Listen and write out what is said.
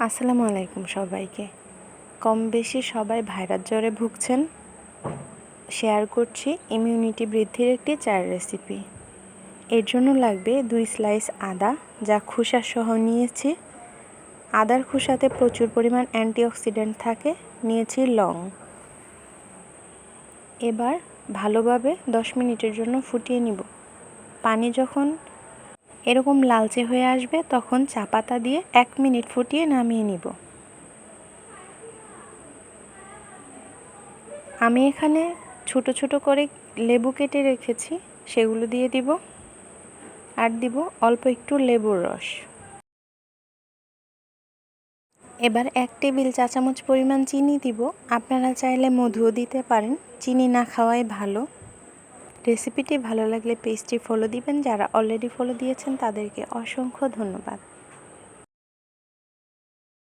আসসালামু আলাইকুম সবাইকে। কম বেশি সবাই ভাইরাস জ্বরে ভুগছেন। শেয়ার করছি ইমিউনিটি বৃদ্ধির একটি চায়ের রেসিপি। এর জন্য লাগবে 2 স্লাইস আদা, যা খোসা সহ নিয়েছি। আদার খোসাতে প্রচুর পরিমাণ অ্যান্টিঅক্সিডেন্ট থাকে। নিয়েছি লং। এবার ভালোভাবে 10 মিনিটের জন্য ফুটিয়ে নিব। পানি যখন এরকম লালচে হয়ে আসবে তখন চা পাতা দিয়ে 1 মিনিট ফুটিয়ে নামিয়ে নিব। আমি এখানে ছোট ছোট করে লেবু কেটে রেখেছি, সেগুলো দিয়ে দিব। আর দিব অল্প একটু লেবুর রস। এবার 1 টেবিল চা চামচ পরিমাণ চিনি দিব। আপনারা চাইলে মধুও দিতে পারেন, চিনি না খাওয়াই ভালো। রেসিপিটি ভালো লাগলে পেজটি ফলো দিবেন। যারা অলরেডি ফলো দিয়েছেন তাদেরকে অসংখ্য ধন্যবাদ।